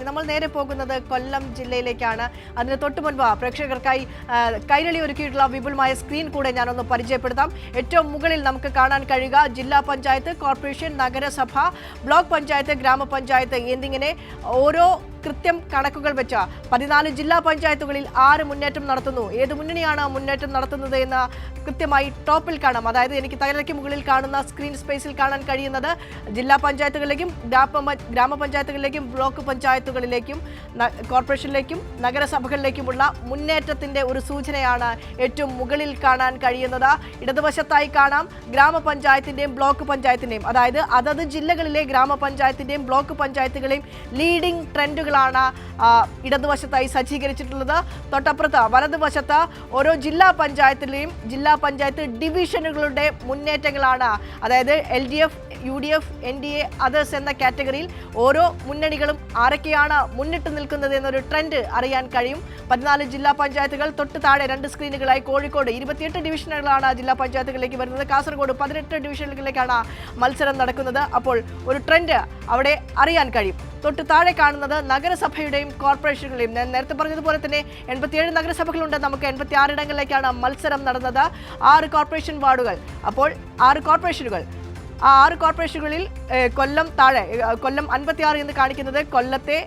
നമ്മൾ നേരെ പോകുന്നത് കൊല്ലം ജില്ലയിലേക്കാണ്. അതിന് തൊട്ടു മുൻപ് പ്രേക്ഷകർക്കായി കൈരളി ഒരുക്കിയിട്ടുള്ള വിപുലമായ സ്ക്രീൻ കൂടെ ഞാനൊന്ന് പരിചയപ്പെടുത്താം. ഏറ്റവും മുകളിൽ നമുക്ക് കാണാൻ കഴിയുക ജില്ലാ പഞ്ചായത്ത്, കോർപ്പറേഷൻ, നഗരസഭ, ബ്ലോക്ക് പഞ്ചായത്ത്, ഗ്രാമപഞ്ചായത്ത് എന്നിങ്ങനെ ഓരോ കൃത്യം കണക്കുകൾ വെച്ച 14 ജില്ലാ പഞ്ചായത്തുകളിൽ 6 മുന്നേറ്റം നടത്തുന്നു. ഏത് മുന്നണിയാണ് മുന്നേറ്റം നടത്തുന്നത് എന്ന് കൃത്യമായി ടോപ്പിൽ കാണാം. അതായത് എനിക്ക് തലയ്ക്ക് മുകളിൽ കാണുന്ന സ്ക്രീൻ സ്പേസിൽ കാണാൻ കഴിയുന്നത് ജില്ലാ പഞ്ചായത്തുകളിലേക്കും ഗ്രാമപഞ്ചായത്തുകളിലേക്കും ബ്ലോക്ക് പഞ്ചായത്തുകളിലേക്കും കോർപ്പറേഷനിലേക്കും നഗരസഭകളിലേക്കുമുള്ള മുന്നേറ്റത്തിൻ്റെ ഒരു സൂചനയാണ് ഏറ്റവും മുകളിൽ കാണാൻ കഴിയുന്നത്. ഇടതുവശത്തായി കാണാം ഗ്രാമപഞ്ചായത്തിൻ്റെയും ബ്ലോക്ക് പഞ്ചായത്തിൻ്റെയും, അതായത് അതത് ജില്ലകളിലെ ഗ്രാമപഞ്ചായത്തിൻ്റെയും ബ്ലോക്ക് പഞ്ചായത്തുകളെയും ലീഡിംഗ് ട്രെൻഡുകൾ ഇടതുവശത്തായി സജ്ജീകരിച്ചിട്ടുള്ളത്. തൊട്ടപ്പുറത്ത് വലതുവശത്ത് ഓരോ ജില്ലാ പഞ്ചായത്തിലെയും ജില്ലാ പഞ്ചായത്ത് ഡിവിഷനുകളുടെ മുന്നേറ്റങ്ങളാണ്. അതായത് LDF, UDF, NDA, അതേഴ്സ് എന്ന കാറ്റഗറിയിൽ ഓരോ മുന്നണികളും ആരൊക്കെയാണ് മുന്നിട്ട് നിൽക്കുന്നത് എന്നൊരു ട്രെൻഡ് അറിയാൻ കഴിയും. 14 ജില്ലാ പഞ്ചായത്തുകൾ, തൊട്ട് താഴെ 2 സ്ക്രീനുകളായി കോഴിക്കോട് 28 ഡിവിഷനുകളാണ് ജില്ലാ പഞ്ചായത്തുകളിലേക്ക് വരുന്നത്. കാസർഗോഡ് 18 ഡിവിഷനുകളിലേക്കാണ് മത്സരം നടക്കുന്നത്. അപ്പോൾ ഒരു ട്രെൻഡ് അവിടെ അറിയാൻ കഴിയും. തൊട്ട് താഴെ കാണുന്നത് നഗരസഭയുടെയും കോർപ്പറേഷനുകളെയും. ഞാൻ നേരത്തെ പറഞ്ഞതുപോലെ തന്നെ 87 നഗരസഭകളുണ്ട്. നമുക്ക് 86 ഇടങ്ങളിലേക്കാണ് മത്സരം നടന്നത്. 6 കോർപ്പറേഷൻ വാർഡുകൾ. അപ്പോൾ 6 കോർപ്പറേഷനുകൾ. ആ 6 കോർപ്പറേഷനുകളിൽ കൊല്ലം 56 എന്ന് കാണിക്കുന്നത് കൊല്ലത്തെ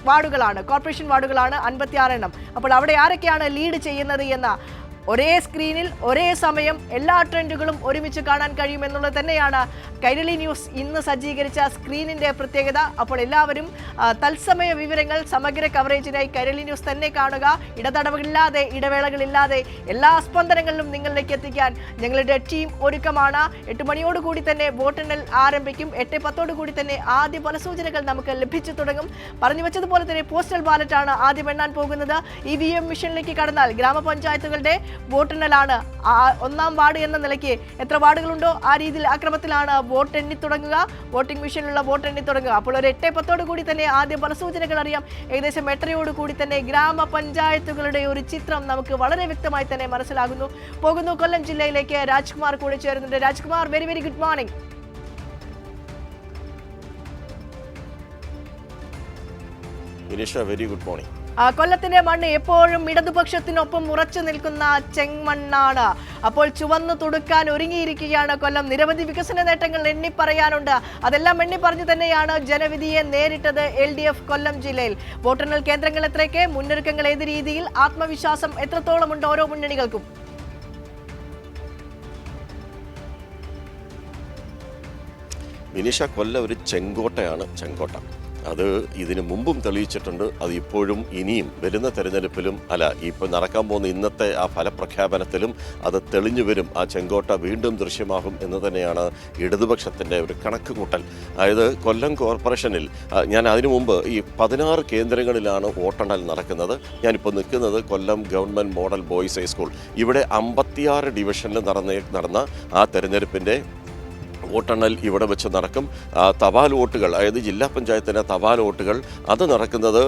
വാർഡുകളാണ്, കോർപ്പറേഷൻ വാർഡുകളാണ് 56 എണ്ണം. അപ്പോൾ അവിടെ ആരൊക്കെയാണ് ലീഡ് ചെയ്യുന്നത് എന്ന ഒരേ സ്ക്രീനിൽ ഒരേ സമയം എല്ലാ ട്രെൻഡുകളും ഒരുമിച്ച് കാണാൻ കഴിയുമെന്നുള്ളത് തന്നെയാണ് കൈരളി ന്യൂസ് ഇന്ന് സജ്ജീകരിച്ച സ്ക്രീനിൻ്റെ പ്രത്യേകത. അപ്പോൾ എല്ലാവരും തത്സമയ വിവരങ്ങൾ സമഗ്ര കവറേജിനായി കൈരളി ന്യൂസ് തന്നെ കാണുക. ഇടതടവുകളില്ലാതെ, ഇടവേളകളില്ലാതെ എല്ലാ സ്പന്ദനങ്ങളിലും നിങ്ങളിലേക്ക് എത്തിക്കാൻ ഞങ്ങളുടെ ടീം ഒരുക്കമാണ്. 8 മണിയോടുകൂടി തന്നെ വോട്ടെണ്ണൽ ആരംഭിക്കും. 8:10 കൂടി തന്നെ ആദ്യ ഫലസൂചനകൾ നമുക്ക് ലഭിച്ചു തുടങ്ങും. പറഞ്ഞു വെച്ചതുപോലെ തന്നെ പോസ്റ്റൽ ബാലറ്റാണ് ആദ്യം എണ്ണാൻ പോകുന്നത്. EVM മിഷനിലേക്ക് കടന്നാൽ ഗ്രാമപഞ്ചായത്തുകളുടെ വോട്ടെണ്ണലാണ്. 1-ാം വാർഡ് എന്ന നിലയ്ക്ക് എത്ര വാർഡുകളുണ്ടോ ആ രീതിയിൽ അക്രമത്തിലാണ് വോട്ട് എണ്ണി തുടങ്ങുക, വോട്ടിംഗ് മെഷീനിലുള്ള വോട്ട് എണ്ണി തുടങ്ങുക. അപ്പോൾ ഒരു 8:10 കൂടി തന്നെ ആദ്യ ഫലസൂചനകൾ അറിയാം. ഏകദേശം 8:30 കൂടി തന്നെ ഗ്രാമപഞ്ചായത്തുകളുടെ ഒരു ചിത്രം നമുക്ക് വളരെ വ്യക്തമായി തന്നെ മനസ്സിലാകുന്നു. പോകുന്നു കൊല്ലം ജില്ലയിലേക്ക്. രാജ്കുമാർ കൂടി ചേരുന്നുണ്ട്. Rajkumar, very very good morning. Very good morning. കൊല്ലത്തിന്റെ മണ്ണ് എപ്പോഴും ഇടതുപക്ഷത്തിനൊപ്പം ഉറച്ചു നിൽക്കുന്ന ചെമ്മണ്ണാണ്. അപ്പോൾ ചുവന്നു തുടുക്കാൻ ഒരുങ്ങിയിരിക്കുകയാണ് കൊല്ലം. നിരവധി വികസന നേട്ടങ്ങൾ എണ്ണിപ്പറയാനുണ്ട്. അതെല്ലാം എണ്ണിപ്പറഞ്ഞു തന്നെയാണ് ജനവിധിയെ നേരിട്ടത് LDF കൊല്ലം ജില്ലയിൽ. വോട്ടെണ്ണൽ കേന്ദ്രങ്ങൾ എത്രയൊക്കെ, മുന്നൊരുക്കങ്ങൾ ഏത് രീതിയിൽ, ആത്മവിശ്വാസം എത്രത്തോളമുണ്ട് ഓരോ മുന്നണികൾക്കും? വിനീഷ, കൊല്ലം ഒരു ചെങ്കോട്ടയാണ്. ചെങ്കോട്ട അത് ഇതിനു മുമ്പും തെളിയിച്ചിട്ടുണ്ട്. അത് ഇപ്പോഴും ഇനിയും വരുന്ന തെരഞ്ഞെടുപ്പിലും ഇപ്പോൾ നടക്കാൻ പോകുന്ന ഇന്നത്തെ ആ ഫലപ്രഖ്യാപനത്തിലും അത് തെളിഞ്ഞു വരും. ആ ചെങ്കോട്ട വീണ്ടും ദൃശ്യമാകും എന്ന് തന്നെയാണ് ഇടതുപക്ഷത്തിൻ്റെ ഒരു കണക്ക് കൂട്ടൽ. അതായത് കൊല്ലം കോർപ്പറേഷനിൽ ഞാൻ അതിനു മുമ്പ് ഈ 16 കേന്ദ്രങ്ങളിലാണ് വോട്ടെണ്ണൽ നടക്കുന്നത്. ഞാനിപ്പോൾ നിൽക്കുന്നത് കൊല്ലം ഗവൺമെൻറ് മോഡൽ ബോയ്സ് ഹൈസ്കൂൾ. ഇവിടെ 56 ഡിവിഷനിൽ നടന്ന ആ തെരഞ്ഞെടുപ്പിൻ്റെ വോട്ടെണ്ണൽ ഇവിടെ വെച്ച് നടക്കും. തപാൽ വോട്ടുകൾ, അതായത് ജില്ലാ പഞ്ചായത്തിൻ്റെ തപാൽ വോട്ടുകൾ, അത് നടക്കുന്നത്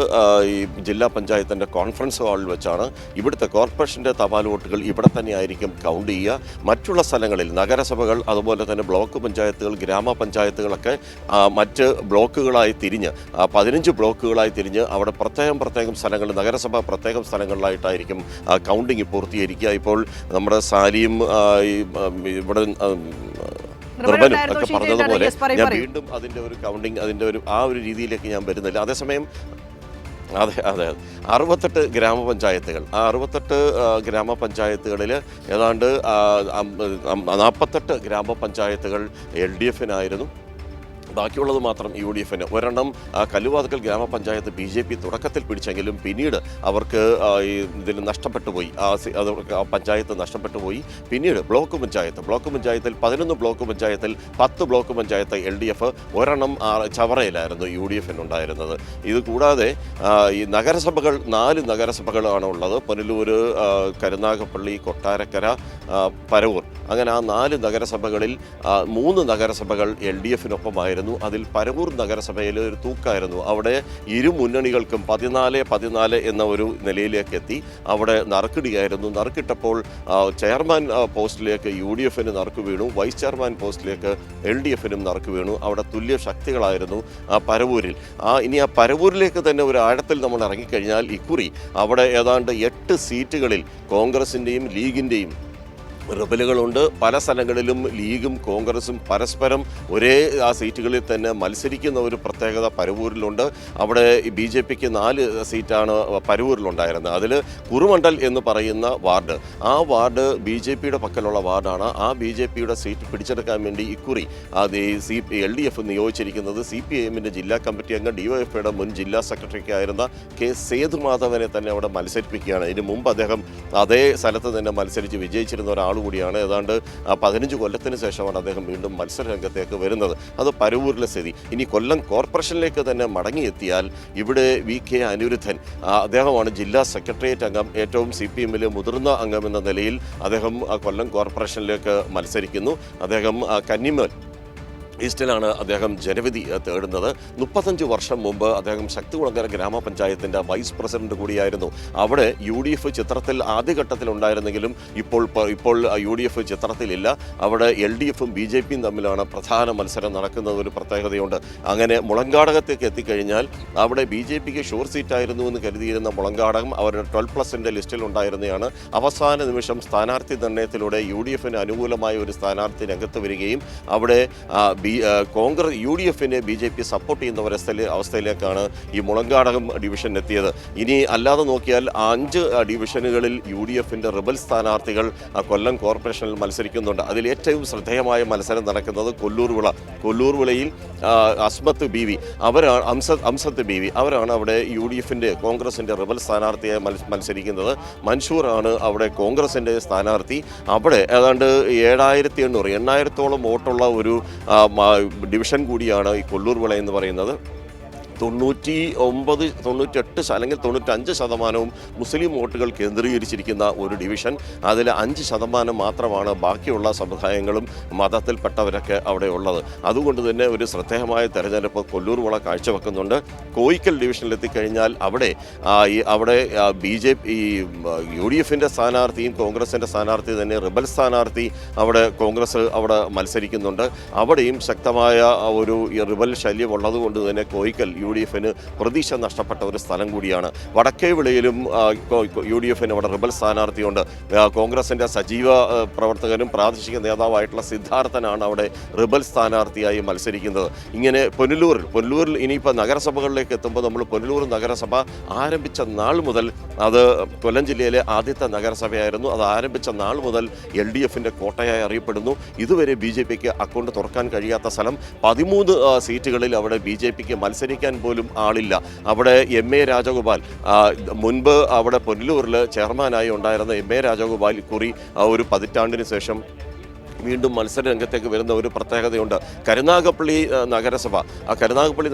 ഈ ജില്ലാ പഞ്ചായത്തിൻ്റെ കോൺഫറൻസ് ഹാളിൽ വെച്ചാണ്. ഇവിടുത്തെ കോർപ്പറേഷൻ്റെ തപാൽ വോട്ടുകൾ ഇവിടെ തന്നെ ആയിരിക്കും കൗണ്ട് ചെയ്യുക. മറ്റുള്ള സ്ഥലങ്ങളിൽ നഗരസഭകൾ, അതുപോലെ തന്നെ ബ്ലോക്ക് പഞ്ചായത്തുകൾ, ഗ്രാമപഞ്ചായത്തുകളൊക്കെ മറ്റ് ബ്ലോക്കുകളായി തിരിഞ്ഞ് 15 ബ്ലോക്കുകളായി തിരിഞ്ഞ് അവിടെ പ്രത്യേകം സ്ഥലങ്ങൾ, നഗരസഭ പ്രത്യേകം സ്ഥലങ്ങളിലായിട്ടായിരിക്കും കൗണ്ടിങ് പൂർത്തീകരിക്കുക. ഇപ്പോൾ നമ്മുടെ സാലിയും ഇവിടെ നിർബനും ഒക്കെ പറഞ്ഞതുപോലെ ഞാൻ വീണ്ടും അതിൻ്റെ ഒരു കൗണ്ടിങ്, അതിൻ്റെ ഒരു രീതിയിലേക്ക് ഞാൻ വരുന്നില്ല. അതേസമയം അതെ 68 ഗ്രാമപഞ്ചായത്തുകൾ, ആ 68 ഗ്രാമപഞ്ചായത്തുകളിൽ ഏതാണ്ട് 48 ഗ്രാമപഞ്ചായത്തുകൾ LDFനായിരുന്നു. ബാക്കിയുള്ളത് മാത്രം UDFന്. ഒരെണ്ണം കല്ലുവാതുക്കൽ ഗ്രാമപഞ്ചായത്ത് BJP തുടക്കത്തിൽ പിടിച്ചെങ്കിലും പിന്നീട് അവർക്ക് ഇതിൽ നഷ്ടപ്പെട്ടു പോയി. ആ പഞ്ചായത്ത് നഷ്ടപ്പെട്ടു പോയി. പിന്നീട് ബ്ലോക്ക് പഞ്ചായത്തിൽ 11 ബ്ലോക്ക് പഞ്ചായത്തിൽ 10 ബ്ലോക്ക് പഞ്ചായത്ത് LDF, ഒരെണ്ണം ചവറയിലായിരുന്നു UDFനുണ്ടായിരുന്നത്. ഇത് കൂടാതെ ഈ നഗരസഭകൾ 4 നഗരസഭകളാണ് ഉള്ളത്. പുനലൂർ, കരുനാഗപ്പള്ളി, കൊട്ടാരക്കര, പരവൂർ. അങ്ങനെ ആ 4 നഗരസഭകളിൽ 3 നഗരസഭകൾ LDFനൊപ്പമായിരുന്നു. ഉണ്ടായിരുന്നു. അതിൽ പരവൂർ നഗരസഭയിൽ ഒരു തൂക്കായിരുന്നു. അവിടെ ഇരു മുന്നണികൾക്കും 14-14 എന്ന ഒരു നിലയിലേക്ക് എത്തി. അവിടെ നറുക്കിടുകയായിരുന്നു. നറുക്കിട്ടപ്പോൾ ചെയർമാൻ പോസ്റ്റിലേക്ക് UDF-ന് നറുക്ക് വീണു, വൈസ് ചെയർമാൻ പോസ്റ്റിലേക്ക് LDF-നും നറുക്ക് വീണു. അവിടെ തുല്യ ശക്തികളായിരുന്നു പരവൂരിൽ. ഇനി ആ പരവൂരിലേക്ക് തന്നെ ഒരു ആഴത്തിൽ നമ്മൾ ഇറങ്ങിക്കഴിഞ്ഞാൽ ഇക്കുറി അവിടെ ഏതാണ്ട് 8 സീറ്റുകളിൽ കോൺഗ്രസിൻ്റെയും ലീഗിൻ്റെയും റിബലുകളുണ്ട്. പല സ്ഥലങ്ങളിലും ലീഗും കോൺഗ്രസും പരസ്പരം ഒരേ ആ സീറ്റുകളിൽ തന്നെ മത്സരിക്കുന്ന ഒരു പ്രത്യേകത പരവൂരിലുണ്ട്. അവിടെ BJPക്ക് 4 സീറ്റാണ് പരവൂരിലുണ്ടായിരുന്നത്. അതിൽ കുറുമണ്ഡൽ എന്ന് പറയുന്ന വാർഡ്, ആ വാർഡ് BJPയുടെ പക്കലുള്ള വാർഡാണ്. ആ BJPയുടെ സീറ്റ് പിടിച്ചെടുക്കാൻ വേണ്ടി ഇക്കുറി അത് LDF നിയോഗിച്ചിരിക്കുന്നത് CPIMൻ്റെ ജില്ലാ കമ്മിറ്റി അംഗം DYFയുടെ മുൻ ജില്ലാ സെക്രട്ടറിക്ക് ആയിരുന്ന K. സേതുമാധവനെ തന്നെ അവിടെ മത്സരിപ്പിക്കുകയാണ്. ഇതിനു മുമ്പ് അദ്ദേഹം അതേ സ്ഥലത്ത് തന്നെ മത്സരിച്ച് വിജയിച്ചിരുന്ന ഒരാൾ കൂടിയാണ്. ഏതാണ്ട് 15 കൊല്ലത്തിന് ശേഷമാണ് അദ്ദേഹം വീണ്ടും മത്സര രംഗത്തേക്ക് വരുന്നത്. അത് പരവൂരിലെ സ്ഥിതി. ഇനി കൊല്ലം കോർപ്പറേഷനിലേക്ക് തന്നെ മടങ്ങിയെത്തിയാൽ ഇവിടെ VK അനിരുദ്ധൻ, അദ്ദേഹമാണ് ജില്ലാ സെക്രട്ടേറിയറ്റ് അംഗം, ഏറ്റവും CPM-ലെ മുതിർന്ന അംഗം എന്ന നിലയിൽ അദ്ദേഹം കൊല്ലം കോർപ്പറേഷനിലേക്ക് മത്സരിക്കുന്നു. അദ്ദേഹം കന്നിമൽ ഈസ്റ്റിലാണ് അദ്ദേഹം ജനവിധി തേടുന്നത്. 35 വർഷം മുമ്പ് അദ്ദേഹം ശക്തികുളങ്ങര ഗ്രാമപഞ്ചായത്തിൻ്റെ വൈസ് പ്രസിഡന്റ് കൂടിയായിരുന്നു. അവിടെ UDF ചിത്രത്തിൽ ആദ്യഘട്ടത്തിൽ ഉണ്ടായിരുന്നെങ്കിലും ഇപ്പോൾ UDF ചിത്രത്തിലില്ല. അവിടെ LDF-ഉം BJP-യും തമ്മിലാണ് പ്രധാന മത്സരം നടക്കുന്നത്. ഒരു പ്രത്യേകതയുണ്ട്. അങ്ങനെ മുളങ്കാടകത്തേക്ക് എത്തിക്കഴിഞ്ഞാൽ അവിടെ BJPക്ക് ഷുവർ സീറ്റായിരുന്നു എന്ന് കരുതിയിരുന്ന മുളങ്കാടകം അവരുടെ 12+ൻ്റെ ലിസ്റ്റിൽ ഉണ്ടായിരുന്നതാണ്. അവസാന നിമിഷം സ്ഥാനാർത്ഥി നിർണയത്തിലൂടെ UDF-ന് അനുകൂലമായ ഒരു സ്ഥാനാർത്ഥി രംഗത്ത് വരികയും അവിടെ UDF-നെ BJP സപ്പോർട്ട് ചെയ്യുന്ന അവസ്ഥയിലേക്കാണ് ഈ മുളങ്കാടകം ഡിവിഷൻ എത്തിയത്. ഇനി അല്ലാതെ നോക്കിയാൽ 5 ഡിവിഷനുകളിൽ UDF-ന്റെ റിബൽ സ്ഥാനാർത്ഥികൾ കൊല്ലം കോർപ്പറേഷനിൽ മത്സരിക്കുന്നുണ്ട്. അതിൽ ഏറ്റവും ശ്രദ്ധേയമായ മത്സരം നടക്കുന്നത് കൊല്ലൂർവിളയിൽ അസ്മത്ത് ബീവി അവരാണ് അംസത്ത് ബീവി അവരാണ് അവിടെ UDF-ന്റെ കോൺഗ്രസിൻ്റെ റിബൽ സ്ഥാനാർത്ഥിയായി മത്സരിക്കുന്നത്. മൻസൂറാണ് അവിടെ കോൺഗ്രസിൻ്റെ സ്ഥാനാർത്ഥി. അവിടെ ഏതാണ്ട് 7,800-8,000-ഓളം വോട്ടുള്ള ഒരു ഡിവിഷൻ കൂടിയാണ് ഈ കൊല്ലൂർവിള എന്ന് പറയുന്നത്. 99-98 അല്ലെങ്കിൽ 95% മുസ്ലിം വോട്ടുകൾ കേന്ദ്രീകരിച്ചിരിക്കുന്ന ഒരു ഡിവിഷൻ. അതിൽ 5% മാത്രമാണ് ബാക്കിയുള്ള സമുദായങ്ങളും മതത്തിൽപ്പെട്ടവരൊക്കെ അവിടെ ഉള്ളത്. അതുകൊണ്ട് തന്നെ ഒരു ശ്രദ്ധേയമായ തെരഞ്ഞെടുപ്പ് കൊല്ലൂർവിള കാഴ്ചവെക്കുന്നുണ്ട്. കോയിക്കൽ ഡിവിഷനിലെത്തിക്കഴിഞ്ഞാൽ അവിടെ UDF-ന്റെ സ്ഥാനാർത്ഥിയും കോൺഗ്രസിൻ്റെ സ്ഥാനാർത്ഥി തന്നെ റിബൽ സ്ഥാനാർത്ഥി അവിടെ കോൺഗ്രസ് അവിടെ മത്സരിക്കുന്നുണ്ട്. അവിടെയും ശക്തമായ ഒരു റിബൽ ശല്യം ഉള്ളതുകൊണ്ട് തന്നെ കോയിക്കൽ UDF-ന് പ്രതീക്ഷ നഷ്ടപ്പെട്ട ഒരു സ്ഥലം കൂടിയാണ്. വടക്കേവിളയിലും UDF-ന് അവിടെ റിബൽ സ്ഥാനാർത്ഥിയുണ്ട്. കോൺഗ്രസിൻ്റെ സജീവ പ്രവർത്തകനും പ്രാദേശിക നേതാവായിട്ടുള്ള സിദ്ധാർത്ഥനാണ് അവിടെ റിബൽ സ്ഥാനാർത്ഥിയായി മത്സരിക്കുന്നത്. ഇങ്ങനെ പുനലൂരിൽ ഇനിയിപ്പോൾ നഗരസഭകളിലേക്ക് എത്തുമ്പോൾ നമ്മൾ പുനലൂർ നഗരസഭ ആരംഭിച്ച നാൾ മുതൽ അത് കൊല്ലം ജില്ലയിലെ ആദ്യത്തെ നഗരസഭയായിരുന്നു. അത് ആരംഭിച്ച നാൾ മുതൽ LDF-ന്റെ കോട്ടയായി അറിയപ്പെടുന്നു. ഇതുവരെ BJPക്ക് അക്കൗണ്ട് തുറക്കാൻ കഴിയാത്ത സ്ഥലം. 13 സീറ്റുകളിൽ അവിടെ BJPക്ക് മത്സരിക്കാൻ പോലും ആളില്ല. അവിടെ MA രാജഗോപാൽ, മുൻപ് അവിടെ പുനലൂരിൽ ചെയർമാനായി ഉണ്ടായിരുന്ന MA രാജഗോപാൽ കുറി ഒരു 10 ശേഷം വീണ്ടും മത്സര രംഗത്തേക്ക് വരുന്ന ഒരു പ്രത്യേകതയുണ്ട്. കരുനാഗപ്പള്ളി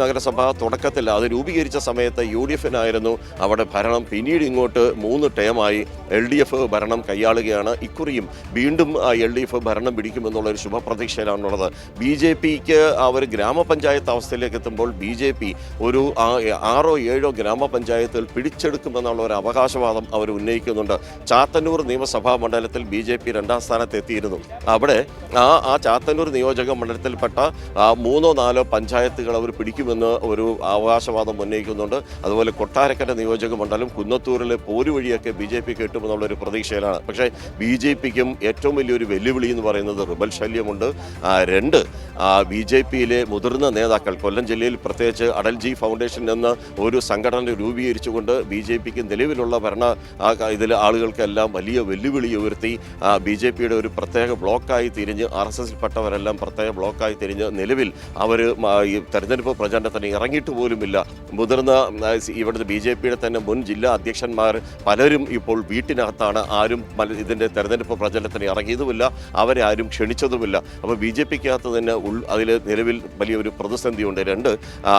നഗരസഭ തുടക്കത്തിൽ അത് രൂപീകരിച്ച സമയത്ത് UDF-നായിരുന്നു അവിടെ ഭരണം. പിന്നീട് ഇങ്ങോട്ട് 3 ടേമായി LDF ഭരണം കൈയാളുകയാണ്. ഇക്കുറിയും വീണ്ടും LDF ഭരണം പിടിക്കുമെന്നുള്ളൊരു ശുഭപ്രതീക്ഷയിലാണുള്ളത്. BJPക്ക് അവർ ഗ്രാമപഞ്ചായത്ത് അവസ്ഥയിലേക്ക് എത്തുമ്പോൾ BJP ഒരു 6-7 ഗ്രാമപഞ്ചായത്തുകൾ പിടിച്ചെടുക്കുമെന്നുള്ള ഒരു അവകാശവാദം അവർ ഉന്നയിക്കുന്നുണ്ട്. ചാത്തന്നൂർ നിയമസഭാ മണ്ഡലത്തിൽ BJP 2ാം സ്ഥാനത്ത് എത്തിയിരുന്നു. അവിടെ ആ ചാത്തന്നൂർ നിയോജക മണ്ഡലത്തിൽപ്പെട്ട 3-4 പഞ്ചായത്തുകൾ അവർ പിടിക്കുമെന്ന് ഒരു അവകാശവാദം ഉന്നയിക്കുന്നുണ്ട്. അതുപോലെ കൊട്ടാരക്കര നിയോജക മണ്ഡലം, കുന്നത്തൂരിലെ പോരുവഴിയൊക്കെ BJP കിട്ടുമെന്നുള്ളൊരു പ്രതീക്ഷയിലാണ്. പക്ഷേ BJPക്കും ഏറ്റവും വലിയൊരു വെല്ലുവിളി എന്ന് പറയുന്നത് റിബൽ ശല്യമുണ്ട്. 2 BJPയിലെ മുതിർന്ന നേതാക്കൾ കൊല്ലം ജില്ലയിൽ പ്രത്യേകിച്ച് അടൽജി ഫൗണ്ടേഷൻ എന്ന ഒരു സംഘടന രൂപീകരിച്ചുകൊണ്ട് BJPക്ക് നിലവിലുള്ള ഇതിലെ ആളുകൾക്കെല്ലാം വലിയ വെല്ലുവിളി ഉയർത്തി BJPയുടെ ഒരു പ്രത്യേക ബ്ലോക്കായി തിരിഞ്ഞ് RSSൽപ്പെട്ടവരെല്ലാം പ്രത്യേക ബ്ലോക്കായി തിരിഞ്ഞ് നിലവിൽ അവർ ഈ തെരഞ്ഞെടുപ്പ് പ്രചാരണത്തിന് ഇറങ്ങിയിട്ട് പോലുമില്ല. മുതിർന്ന ഇവിടുത്തെ BJPയുടെ തന്നെ മുൻ ജില്ലാ അധ്യക്ഷന്മാർ പലരും ഇപ്പോൾ വീട്ടിനകത്താണ്. ആരും ഇതിൻ്റെ തെരഞ്ഞെടുപ്പ് പ്രചരണത്തിന് ഇറങ്ങിയതുമില്ല, അവരെ ആരും ക്ഷണിച്ചതുമില്ല. അപ്പോൾ BJPക്കകത്ത് തന്നെ അതിൽ നിലവിൽ വലിയൊരു പ്രതിസന്ധിയുണ്ട്. 2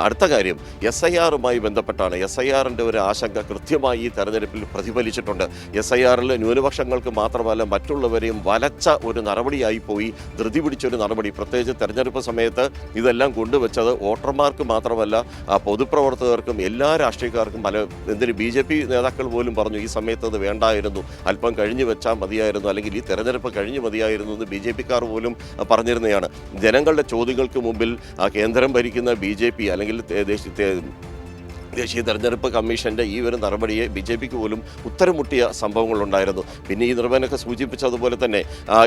അടുത്ത കാര്യം SIRമായി ബന്ധപ്പെട്ടാണ്. SIRൻ്റെ ഒരു ആശങ്ക കൃത്യമായി ഈ തെരഞ്ഞെടുപ്പിൽ പ്രതിഫലിച്ചിട്ടുണ്ട്. SIRൽ ന്യൂനപക്ഷങ്ങൾക്ക് മാത്രമല്ല മറ്റുള്ളവരെയും വലച്ച ഒരു നടപടിയായി പോയി. ധൃതി പിടിച്ചൊരു നടപടി, പ്രത്യേകിച്ച് തെരഞ്ഞെടുപ്പ് സമയത്ത് ഇതെല്ലാം കൊണ്ടുവച്ചത് വോട്ടർമാർക്ക് മാത്രമല്ല പൊതുപ്രവർത്തകർക്കും എല്ലാ രാഷ്ട്രീയക്കാർക്കും എന്തിന് BJP നേതാക്കൾ പോലും പറഞ്ഞു ഈ സമയത്ത് അത് വേണ്ടായിരുന്നു, അല്പം കഴിഞ്ഞ് വെച്ചാൽ മതിയായിരുന്നു, അല്ലെങ്കിൽ ഈ തെരഞ്ഞെടുപ്പ് കഴിഞ്ഞ് മതിയായിരുന്നു എന്ന് BJPക്കാർ പോലും പറഞ്ഞിരുന്നതാണ്. ജനങ്ങളുടെ ചോദ്യങ്ങൾക്ക് മുമ്പിൽ കേന്ദ്രം ഭരിക്കുന്ന BJP അല്ലെങ്കിൽ ദേശീയ തെരഞ്ഞെടുപ്പ് കമ്മീഷൻ്റെ ഈ ഒരു നടപടിയെ BJPക്ക് പോലും ഉത്തരം മുട്ടിയ സംഭവങ്ങളുണ്ടായിരുന്നു. പിന്നെ ഈ നിർവഹണമൊക്കെ സൂചിപ്പിച്ചതുപോലെ തന്നെ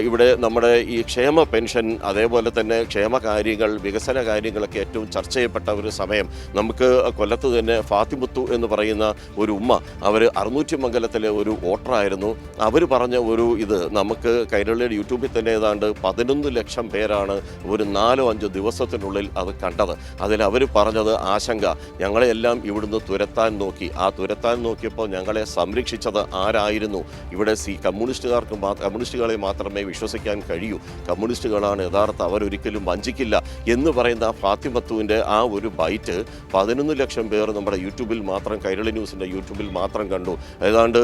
ഇവിടെ നമ്മുടെ ഈ ക്ഷേമ പെൻഷൻ, അതേപോലെ തന്നെ ക്ഷേമ കാര്യങ്ങൾ, വികസന കാര്യങ്ങളൊക്കെ ഏറ്റവും ചർച്ച ചെയ്യപ്പെട്ട ഒരു സമയം. നമുക്ക് കൊല്ലത്ത് തന്നെ ഫാത്തിമുത്തു എന്ന് പറയുന്ന ഒരു ഉമ്മ, അവർ അറുന്നൂറ്റിമംഗലത്തിലെ ഒരു വോട്ടറായിരുന്നു. അവർ പറഞ്ഞ ഒരു ഇത് നമുക്ക് കൈരളിയുടെ യൂട്യൂബിൽ തന്നെ ഏതാണ്ട് 11 ലക്ഷം പേരാണ് ഒരു 4-5 ദിവസത്തിനുള്ളിൽ അത് കണ്ടത്. അതിൽ അവർ പറഞ്ഞത് ആശങ്ക, ഞങ്ങളെല്ലാം ഇവിടുന്ന് തുരത്താൻ നോക്കി. ആ തുരത്താൻ നോക്കിയപ്പോൾ ഞങ്ങളെ സംരക്ഷിച്ചത് ആരായിരുന്നു? ഇവിടെ കമ്മ്യൂണിസ്റ്റുകളെ മാത്രമേ വിശ്വസിക്കാൻ കഴിയൂ. കമ്മ്യൂണിസ്റ്റുകളാണ് യഥാർത്ഥ, അവരൊരിക്കലും വഞ്ചിക്കില്ല എന്ന് പറയുന്ന ഫാത്തിമത്തുവിൻ്റെ ആ ഒരു ബൈറ്റ് 11 ലക്ഷം പേർ നമ്മുടെ യൂട്യൂബിൽ മാത്രം, കൈരളി ന്യൂസിൻ്റെ യൂട്യൂബിൽ മാത്രം കണ്ടു. ഏതാണ്ട്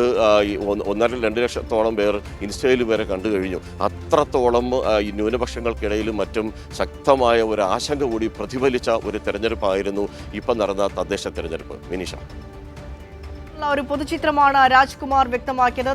1.5-2 ലക്ഷത്തോളം പേർ ഇൻസ്റ്റയിൽ വരെ കണ്ടു കഴിഞ്ഞു. അത്രത്തോളം ഈ ന്യൂനപക്ഷങ്ങൾക്കിടയിലും മറ്റും ശക്തമായ ഒരു ആശങ്ക കൂടി പ്രതിഫലിച്ച ഒരു തെരഞ്ഞെടുപ്പായിരുന്നു ഇപ്പം നടന്ന തദ്ദേശ തെരഞ്ഞെടുപ്പ്. വിനീഷ, ഒരു പൊതുചിത്രമാണ് രാജ്കുമാർ വ്യക്തമാക്കിയത്.